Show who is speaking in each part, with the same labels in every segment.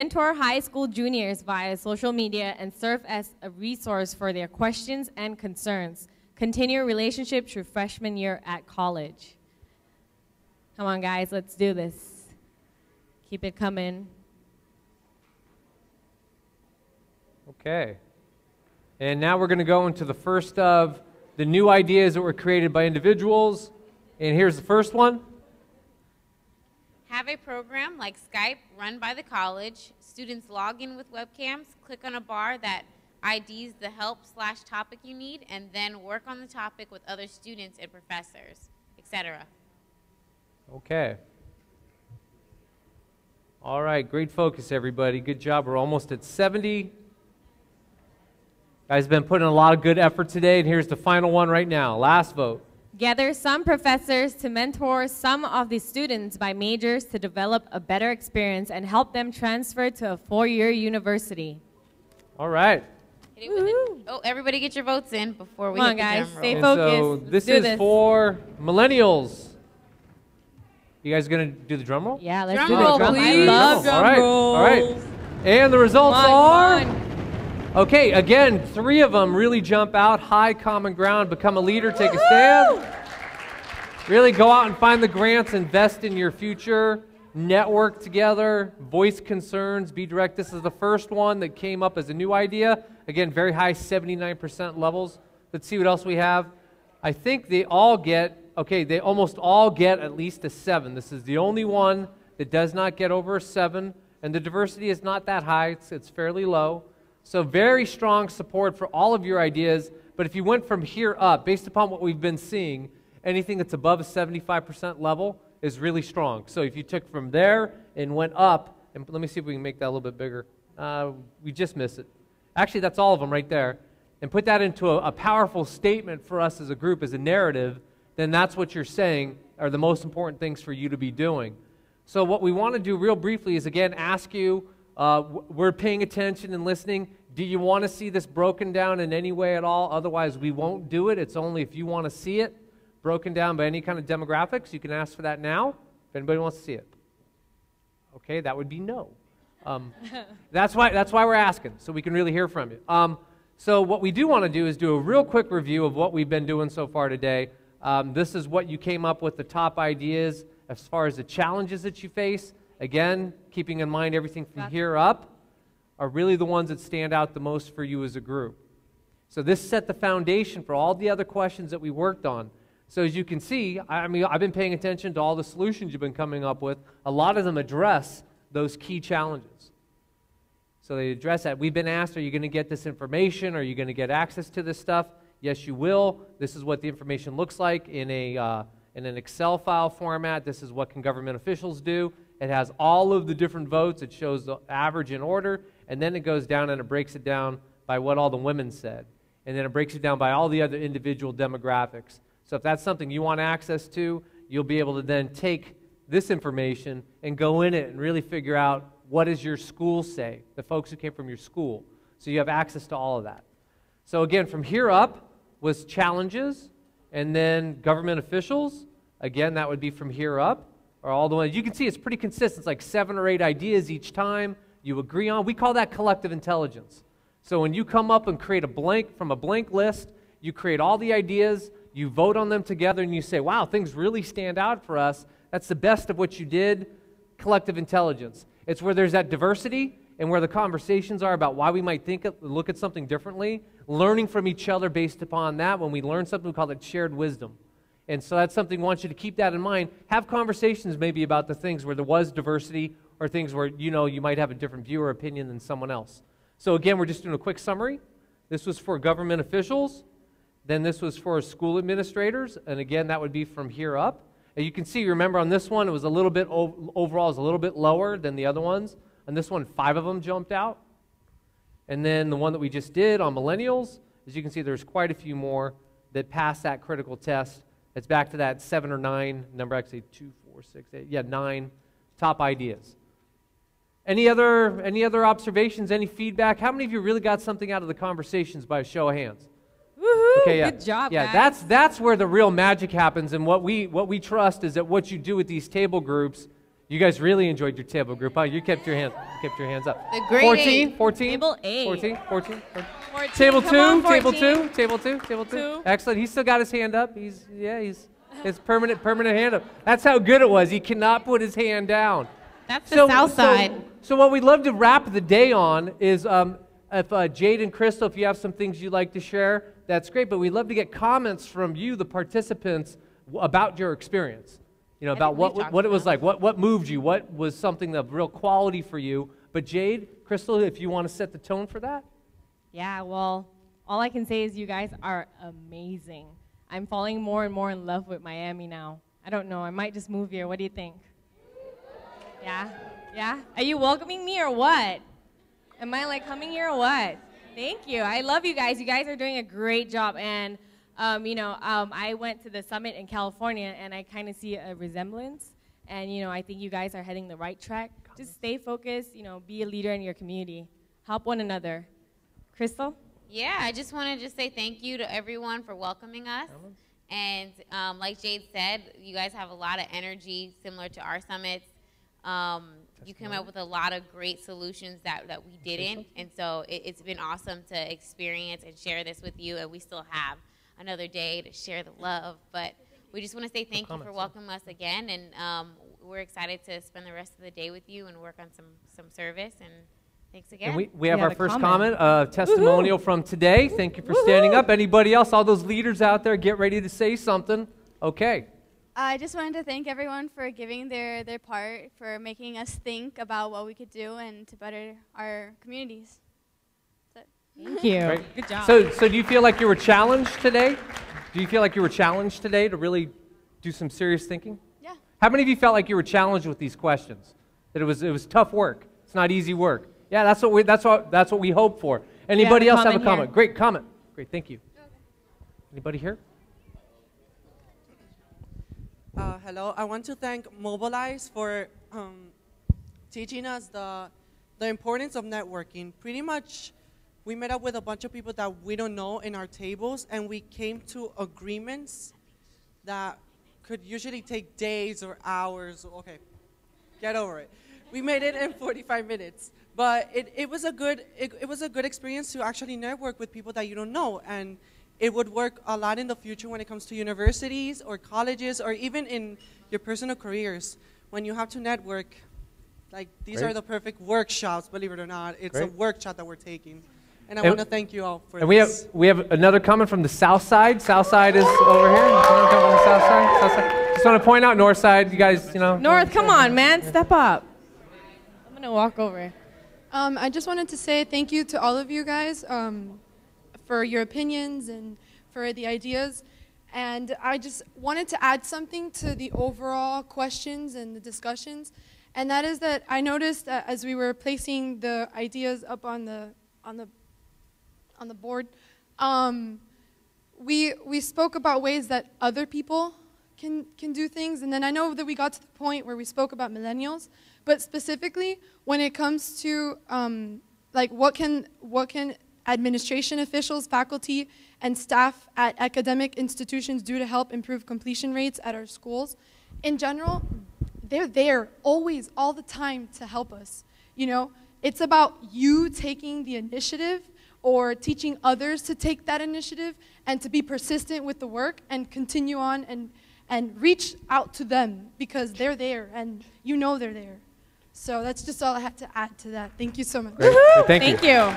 Speaker 1: Mentor high school juniors via social media and serve as a resource for their questions and concerns. Continue your relationship through freshman year at college. Come on, guys, let's do this. Keep it coming.
Speaker 2: Okay. And now we're going to go into the first of the new ideas that were created by individuals. And here's the first one.
Speaker 3: Have a program like Skype run by the college. Students log in with webcams, click on a bar that IDs the help/topic you need, and then work on the topic with other students and professors, etc.
Speaker 2: Okay. All right, great focus, everybody. Good job. We're almost at 70. Guys have been putting in a lot of good effort today, and here's the final one right now. Last vote.
Speaker 1: Gather some professors to mentor some of the students by majors to develop a better experience and help them transfer to a four-year university.
Speaker 2: All right.
Speaker 3: Oh, everybody get your votes in before we
Speaker 1: Come
Speaker 3: hit
Speaker 1: on,
Speaker 3: the
Speaker 1: guys.
Speaker 3: drum
Speaker 1: Stay
Speaker 3: roll.
Speaker 1: focused.
Speaker 2: So this
Speaker 1: Let's do
Speaker 2: is for millennials. You guys going to do the drum roll?
Speaker 1: Yeah, let's
Speaker 3: Drum
Speaker 1: do
Speaker 3: roll,
Speaker 1: the drum. I
Speaker 3: please.
Speaker 1: love drum
Speaker 2: All right.
Speaker 1: rolls.
Speaker 2: All right. And the results
Speaker 1: Come
Speaker 2: are...
Speaker 1: on.
Speaker 2: Okay, again, 3 of them really jump out. High common ground, become a leader, take a stand. Really go out and find the grants, invest in your future, network together, voice concerns, be direct. This is the first one that came up as a new idea. Again, very high, 79% levels. Let's see what else we have. I think they all get, okay, they almost all get at least a 7. This is the only one that does not get over a 7, and the diversity is not that high. It's fairly low. So very strong support for all of your ideas, but if you went from here up, based upon what we've been seeing, anything that's above a 75% level is really strong. So if you took from there and went up, and let me see if we can make that a little bit bigger. We just missed it. Actually, that's all of them right there. And put that into a powerful statement for us as a group, as a narrative, then that's what you're saying are the most important things for you to be doing. So what we want to do real briefly is, again, ask you, we're paying attention and listening. Do you want to see this broken down in any way at all? Otherwise, we won't do it. It's only if you want to see it broken down by any kind of demographics. You can ask for that now if anybody wants to see it. Okay, that would be no. That's why we're asking, so we can really hear from you. So what we do want to do is do a real quick review of what we've been doing so far today. This is what you came up with, the top ideas as far as the challenges that you face. Again, keeping in mind everything from here up are really the ones that stand out the most for you as a group. So this set the foundation for all the other questions that we worked on. So as you can see, I mean, I've been paying attention to all the solutions you've been coming up with. A lot of them address those key challenges. So they address that. We've been asked, are you going to get this information? Are you going to get access to this stuff? Yes, you will. This is what the information looks like in an Excel file format. This is what can government officials do. It has all of the different votes. It shows the average in order. And then it goes down and it breaks it down by what all the women said. And then it breaks it down by all the other individual demographics. So if that's something you want access to, you'll be able to then take this information and go in it and really figure out what does your school say, the folks who came from your school. So you have access to all of that. So again, from here up was challenges, and then government officials. Again, that would be from here up, or all the way. You can see it's pretty consistent. It's like 7 or 8 ideas each time you agree on. We call that collective intelligence. So when you come up and create from a blank list, you create all the ideas, you vote on them together, and you say, wow, things really stand out for us. That's the best of what you did. Collective intelligence. It's where there's that diversity and where the conversations are about why we might look at something differently, learning from each other based upon that. When we learn something, we call it shared wisdom. And so that's something we want you to keep that in mind. Have conversations maybe about the things where there was diversity or things where you might have a different view or opinion than someone else. So again, we're just doing a quick summary. This was for government officials. Then this was for school administrators. And again, that would be from here up. And you can see, remember on this one, it was a little bit, overall, it was a little bit lower than the other ones. On this one, 5 of them jumped out. And then the one that we just did on millennials, as you can see, there's quite a few more that passed that critical test. It's back to that 7 or 9 number, actually 2, 4, 6, 8, yeah, 9 top ideas. Any other observations, any feedback? How many of you really got something out of the conversations by a show of hands?
Speaker 1: Woohoo!
Speaker 2: Okay, yeah.
Speaker 1: Good job,
Speaker 2: yeah,
Speaker 1: guys.
Speaker 2: that's where the real magic happens, and what we trust is that what you do with these table groups You guys really enjoyed your table group, huh? You kept your hands up.
Speaker 3: The grade
Speaker 2: 14,
Speaker 3: eight.
Speaker 2: 14,
Speaker 1: Table 8.
Speaker 2: 14, 14.
Speaker 1: 14.
Speaker 2: Table
Speaker 1: Come
Speaker 2: 2,
Speaker 1: on,
Speaker 2: table
Speaker 1: 14.
Speaker 2: 2, table 2, table 2.
Speaker 1: Two.
Speaker 2: Excellent. He's still got his hand up. He's his permanent hand up. That's how good it was. He cannot put his hand down.
Speaker 3: That's the south side.
Speaker 2: So what we'd love to wrap the day on is if Jade and Crystal, if you have some things you'd like to share, that's great. But we'd love to get comments from you, the participants, about your experience. You know, about what it was like, what moved you, what was something of real quality for you. But Jade, Crystal, if you want to set the tone for that.
Speaker 1: Yeah, well, all I can say is you guys are amazing. I'm falling more and more in love with Miami now. I don't know, I might just move here. What do you think? Yeah? Yeah? Are you welcoming me or what? Am I like coming here or what? Thank you. I love you guys. You guys are doing a great job. And, I went to the summit in California and I kind of see a resemblance. And, I think you guys are heading the right track. Just stay focused, be a leader in your community. Help one another. Crystal?
Speaker 3: Yeah, I just want to just say thank you to everyone for welcoming us. And like Jade said, you guys have a lot of energy similar to our summits. You came up with a lot of great solutions that we didn't. And so it's been awesome to experience and share this with you. And we still have another day to share the love. But we just want to say thank you for welcoming us again. And we're excited to spend the rest of the day with you and work on some service. And thanks again.
Speaker 2: And we have our first comment, testimonial from today. Thank you for standing up. Anybody else? All those leaders out there, get ready to say something. Okay.
Speaker 4: I just wanted to thank everyone for giving their part, for making us think about what we could do and to better our communities.
Speaker 1: Thank you.
Speaker 2: Great.
Speaker 1: Good job.
Speaker 2: So do you feel like you were challenged today? Do you feel like you were challenged today to really do some serious thinking?
Speaker 4: Yeah.
Speaker 2: How many of you felt like you were challenged with these questions? That it was tough work. It's not easy work. Yeah, that's what we hope for. Anybody else have a comment?
Speaker 1: Here.
Speaker 2: Great comment. Great, thank you. Anybody here?
Speaker 5: Hello. I want to thank Mobilize for teaching us the importance of networking. Pretty much, we met up with a bunch of people that we don't know in our tables, and we came to agreements that could usually take days or hours. Okay, get over it. We made it in 45 minutes. But it was a good experience to actually network with people that you don't know, and it would work a lot in the future when it comes to universities or colleges or even in your personal careers. When you have to network, like these are the perfect workshops, believe it or not. It's a workshop that we're taking. And I want to thank you all for this.
Speaker 2: We have another comment from the south side. South side is over here. Someone come from the south side? South side. Just want to point out north side, you guys,
Speaker 1: North, come on, man, step up. I'm going to walk over.
Speaker 6: I just wanted to say thank you to all of you guys for your opinions and for the ideas. And I just wanted to add something to the overall questions and the discussions. And that is that I noticed that as we were placing the ideas up on the board, we spoke about ways that other people can do things. And then I know that we got to the point where we spoke about millennials. But specifically, when it comes to like what can administration officials, faculty, and staff at academic institutions do to help improve completion rates at our schools, in general, they're there always, all the time to help us. It's about you taking the initiative or teaching others to take that initiative and to be persistent with the work and continue on and reach out to them because they're there and they're there. So that's just all I had to add to that. Thank you so much.
Speaker 2: Thank you.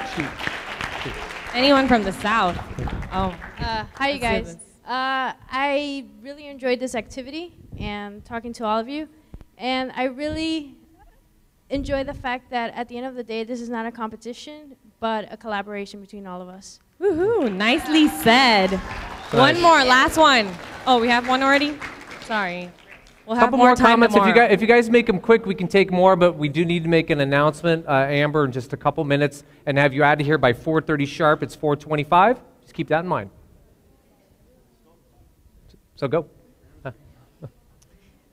Speaker 1: Anyone from the south? Oh.
Speaker 7: Hi, you guys. I really enjoyed this activity and talking to all of you. And I really enjoy the fact that at the end of the day, this is not a competition, but a collaboration between all of us.
Speaker 1: Woohoo, nicely said. One more, last one. Oh, we have one already? Sorry. We'll have
Speaker 2: couple more comments.
Speaker 1: Tomorrow.
Speaker 2: If you guys make them quick, we can take more, but we do need to make an announcement, Amber, in just a couple minutes, and have you out of here by 4:30 sharp. It's 4:25. Just keep that in mind. So go.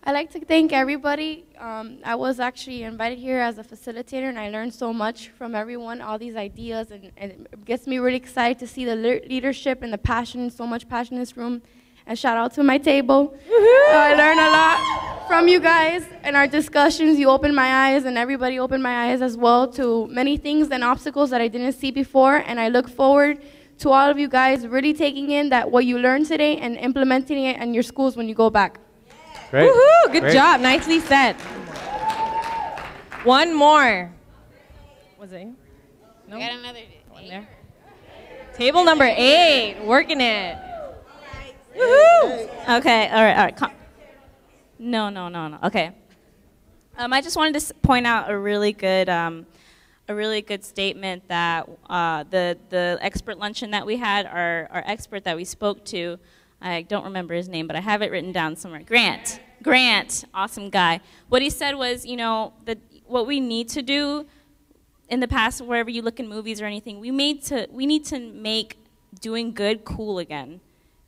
Speaker 8: I'd like to thank everybody. I was actually invited here as a facilitator, and I learned so much from everyone, all these ideas, and it gets me really excited to see the leadership and the passion, so much passion in this room. And shout out to my table. I learned a lot. from you guys and our discussions, you opened my eyes, and everybody opened my eyes as well to many things and obstacles that I didn't see before. And I look forward to all of you guys really taking in that what you learned today and implementing it in your schools when you go back.
Speaker 2: Great.
Speaker 1: Woohoo! Good
Speaker 2: Great.
Speaker 1: job. Nicely said. One more. Was it? No.
Speaker 3: We got another
Speaker 1: One there. Table number 8. Working it. Woohoo!
Speaker 9: Okay, all right. No. Okay. I just wanted to point out a really good statement that the expert luncheon that we had, our expert that we spoke to, I don't remember his name, but I have it written down somewhere. Grant, awesome guy. What he said was, what we need to do in the past, wherever you look in movies or anything, we need to make doing good cool again.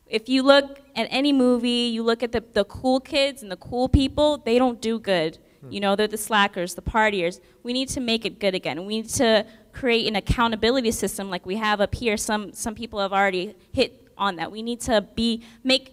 Speaker 9: If you look at any movie, you look at the cool kids and the cool people, they don't do good. They're the slackers, the partiers. We need to make it good again. We need to create an accountability system like we have up here. Some people have already hit on that. We need to be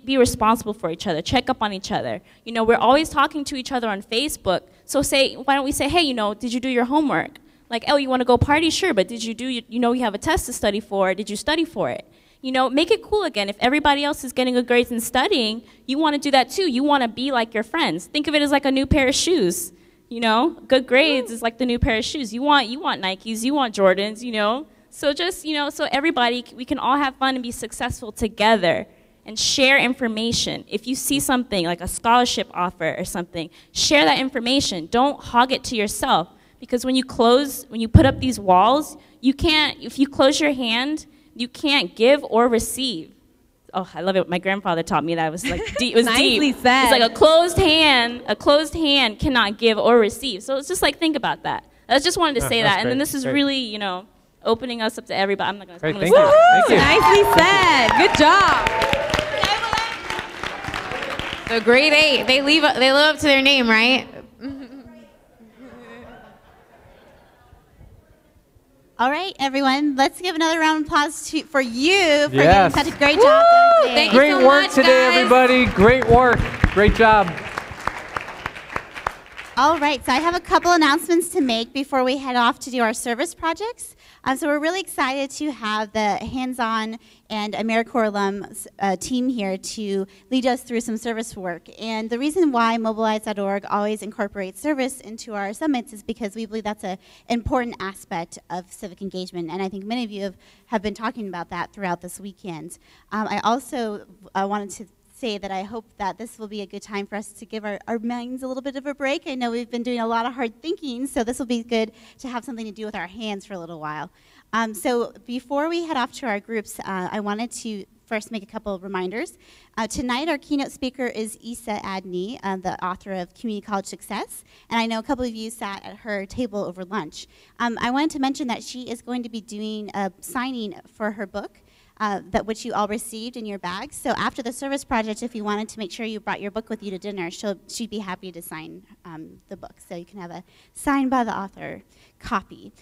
Speaker 9: responsible for each other, check up on each other. We're always talking to each other on Facebook. So why don't we say, hey, did you do your homework? Like, oh, you want to go party? Sure, but did you do, you have a test to study for. Did you study for it? Make it cool again. If everybody else is getting good grades and studying, you want to do that too. You want to be like your friends. Think of it as like a new pair of shoes. Good grades is like the new pair of shoes. You want Nikes, you want Jordans, So just, so everybody, we can all have fun and be successful together and share information. If you see something like a scholarship offer or something, share that information. Don't hog it to yourself, because when you put up these walls, if you close your hand, you can't give or receive. Oh, I love it. My grandfather taught me that. It was like deep. It was
Speaker 1: Nicely
Speaker 9: deep.
Speaker 1: said.
Speaker 9: It's like a closed hand cannot give or receive. So it's just like, think about that. I just wanted to say that. And then this is really, opening us up to everybody. I'm not going to
Speaker 2: Great,
Speaker 9: say
Speaker 2: thank you. Thank you.
Speaker 1: Nicely said. Good job.
Speaker 3: So grade 8, they live up to their name, right?
Speaker 10: All right, everyone, let's give another round of applause for you for
Speaker 2: Yes.
Speaker 10: doing such a great job today.
Speaker 3: Thank you
Speaker 2: Great
Speaker 3: so
Speaker 2: work
Speaker 3: much,
Speaker 2: today,
Speaker 3: guys.
Speaker 2: everybody. Great work. Great job.
Speaker 10: All right, so I have a couple announcements to make before we head off to do our service projects. So we're really excited to have the Hands-On and AmeriCorps alum team here to lead us through some service work. And the reason why Mobilize.org always incorporates service into our summits is because we believe that's an important aspect of civic engagement. And I think many of you have been talking about that throughout this weekend. I also wanted to say that I hope that this will be a good time for us to give our minds a little bit of a break. I know we've been doing a lot of hard thinking, so this will be good to have something to do with our hands for a little while. So before we head off to our groups, I wanted to first make a couple of reminders. Tonight, our keynote speaker is Isa Adney, the author of Community College Success, and I know a couple of you sat at her table over lunch. I wanted to mention that she is going to be doing a signing for her book, which you all received in your bags. So after the service project, if you wanted to make sure you brought your book with you to dinner, she'd be happy to sign the book. So you can have a signed by the author copy.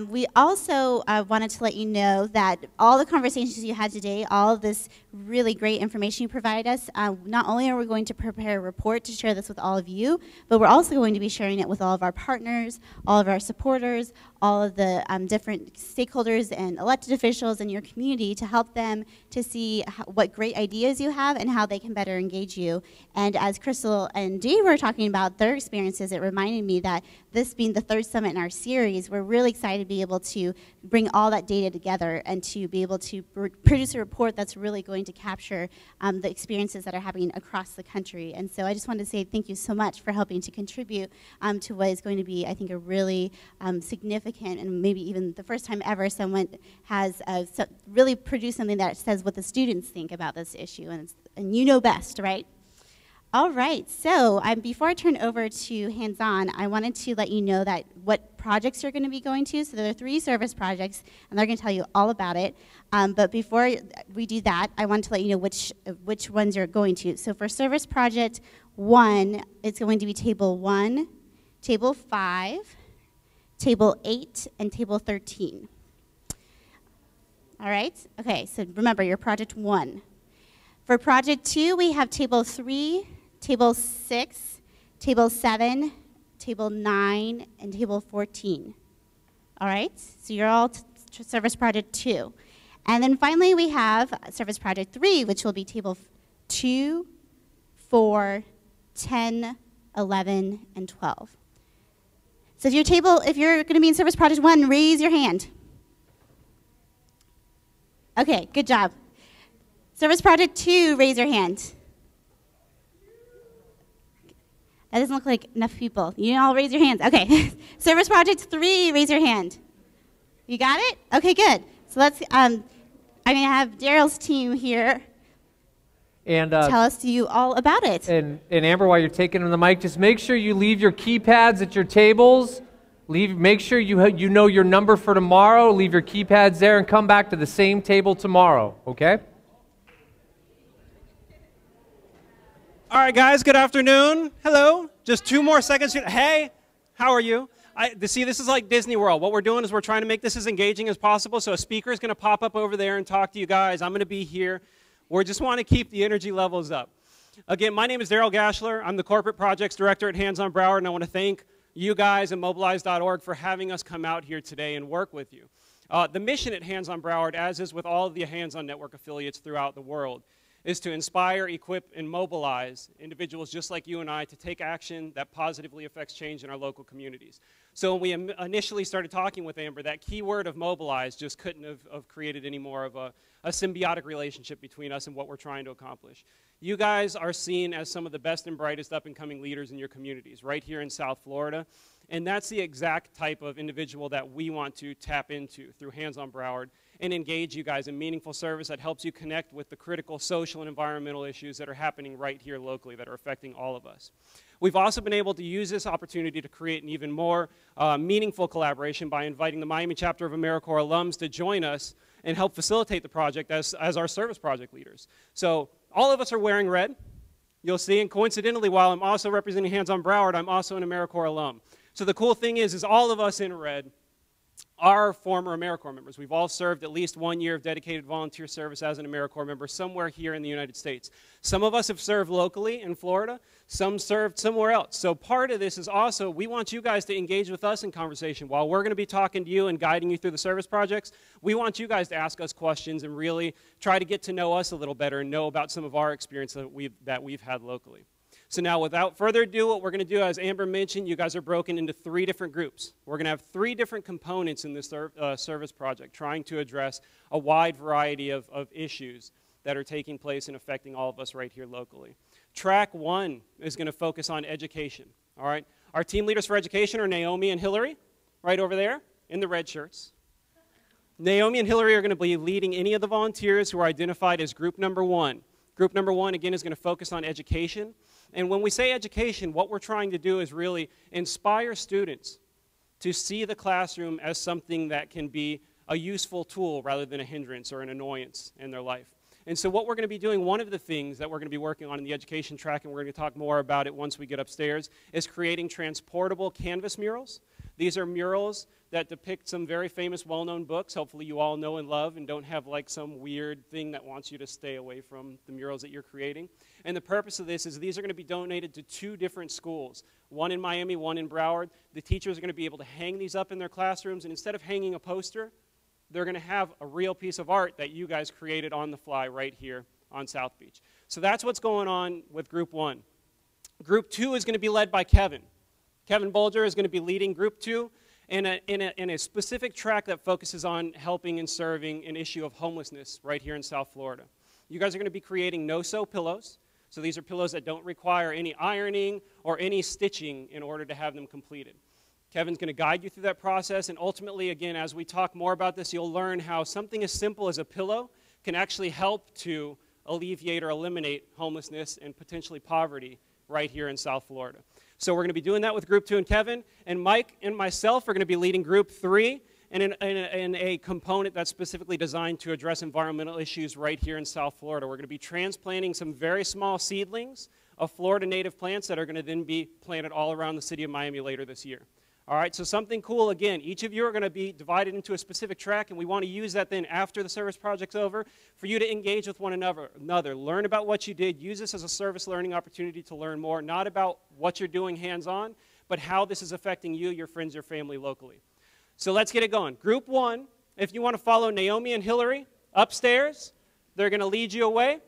Speaker 10: We also wanted to let you know that all the conversations you had today, all of this really great information you provided us, not only are we going to prepare a report to share this with all of you, but we're also going to be sharing it with all of our partners, all of our supporters, all of the different stakeholders and elected officials in your community to help them to see what great ideas you have and how they can better engage you. And as Crystal and Dee were talking about their experiences, it reminded me that this being the third summit in our series, we're really excited to be able to bring all that data together and to be able to produce a report that's really going to capture the experiences that are happening across the country. And so I just wanted to say thank you so much for helping to contribute to what is going to be, I think, a really significant and maybe even the first time ever someone has really produced something that says what the students think about this issue. And you know best, right? All right, so before I turn over to Hands-On, I wanted to let you know that what projects you're going to be going to. So there are 3 service projects, and they're going to tell you all about it. But before we do that, I want to let you know which ones you're going to. So for service project 1, it's going to be table 1, table 5, table 8, and table 13. All right? Okay, so remember, you're project 1. For project 2, we have table 3, table 6, Table 7, Table 9, and Table 14. All right, so you're all Service Project 2. And then finally we have Service Project 3, which will be Table 2, 4, 10, 11, and 12. So if you're going to be in Service Project 1, raise your hand. Okay, good job. Service Project 2, raise your hand. That doesn't look like enough people. You all raise your hands. Okay. Service Project 3, raise your hand. You got it? Okay, good. So let's, I'm going to have Daryl's team here
Speaker 2: and
Speaker 10: tell us to you all about it.
Speaker 2: And Amber, while you're taking the mic, just make sure you leave your keypads at your tables. Make sure you know your number for tomorrow. Leave your keypads there and come back to the same table tomorrow, okay?
Speaker 11: All right, guys, good afternoon. Hello. Just 2 more seconds. Hey, how are you? See, this is like Disney World. What we're doing is we're trying to make this as engaging as possible. So a speaker is going to pop up over there and talk to you guys. I'm going to be here. We just want to keep the energy levels up. Again, my name is Daryl Gashler. I'm the Corporate Projects Director at Hands on Broward, and I want to thank you guys and Mobilize.org for having us come out here today and work with you. The mission at Hands on Broward, as is with all of the Hands on Network affiliates throughout the world, is to inspire, equip, and mobilize individuals just like you and I to take action that positively affects change in our local communities. So when we initially started talking with Amber, that key word of mobilize just couldn't have created any more of a symbiotic relationship between us and what we're trying to accomplish. You guys are seen as some of the best and brightest up-and-coming leaders in your communities right here in South Florida. And that's the exact type of individual that we want to tap into through Hands on Broward and engage you guys in meaningful service that helps you connect with the critical social and environmental issues that are happening right here locally that are affecting all of us. We've also been able to use this opportunity to create an even more meaningful collaboration by inviting the Miami chapter of AmeriCorps alums to join us and help facilitate the project as our service project leaders. So all of us are wearing red, you'll see, and coincidentally, while I'm also representing Hands on Broward, I'm also an AmeriCorps alum. So the cool thing is all of us in red are former AmeriCorps members. We've all served at least 1 year of dedicated volunteer service as an AmeriCorps member somewhere here in the United States. Some of us have served locally in Florida, some served somewhere else. So part of this is also we want you guys to engage with us in conversation. While we're going to be talking to you and guiding you through the service projects, we want you guys to ask us questions and really try to get to know us a little better and know about some of our experience that we've had locally. So now, without further ado, what we're going to do, as Amber mentioned, you guys are broken into 3 different groups. We're going to have 3 different components in this service project, trying to address a wide variety of issues that are taking place and affecting all of us right here locally. Track 1 is going to focus on education, all right? Our team leaders for education are Naomi and Hillary, right over there in the red shirts. Naomi and Hillary are going to be leading any of the volunteers who are identified as group number 1. Group number 1, again, is going to focus on education. And when we say education, what we're trying to do is really inspire students to see the classroom as something that can be a useful tool rather than a hindrance or an annoyance in their life. And so what we're going to be doing, one of the things that we're going to be working on in the education track, and we're going to talk more about it once we get upstairs, is creating transportable canvas murals. These are murals that depict some very famous, well-known books, hopefully you all know and love, and don't have like some weird thing that wants you to stay away from the murals that you're creating. And the purpose of this is these are going to be donated to 2 different schools, one in Miami, one in Broward. The teachers are going to be able to hang these up in their classrooms, and instead of hanging a poster, they're going to have a real piece of art that you guys created on the fly right here on South Beach. So that's what's going on with Group 1. Group 2 is going to be led by Kevin. Kevin Bolger is going to be leading Group 2 in a specific track that focuses on helping and serving an issue of homelessness right here in South Florida. You guys are going to be creating no-sew pillows. So these are pillows that don't require any ironing or any stitching in order to have them completed. Kevin's going to guide you through that process, and ultimately, again, as we talk more about this, you'll learn how something as simple as a pillow can actually help to alleviate or eliminate homelessness and potentially poverty right here in South Florida. So we're going to be doing that with Group 2 and Kevin, and Mike and myself are going to be leading Group 3 in a component that's specifically designed to address environmental issues right here in South Florida. We're going to be transplanting some very small seedlings of Florida native plants that are going to then be planted all around the city of Miami later this year. All right, so something cool, again, each of you are going to be divided into a specific track, and we want to use that then after the service project's over for you to engage with one another, learn about what you did, use this as a service learning opportunity to learn more, not about what you're doing hands-on, but how this is affecting you, your friends, your family locally. So let's get it going. Group 1, if you want to follow Naomi and Hillary upstairs, they're going to lead you away.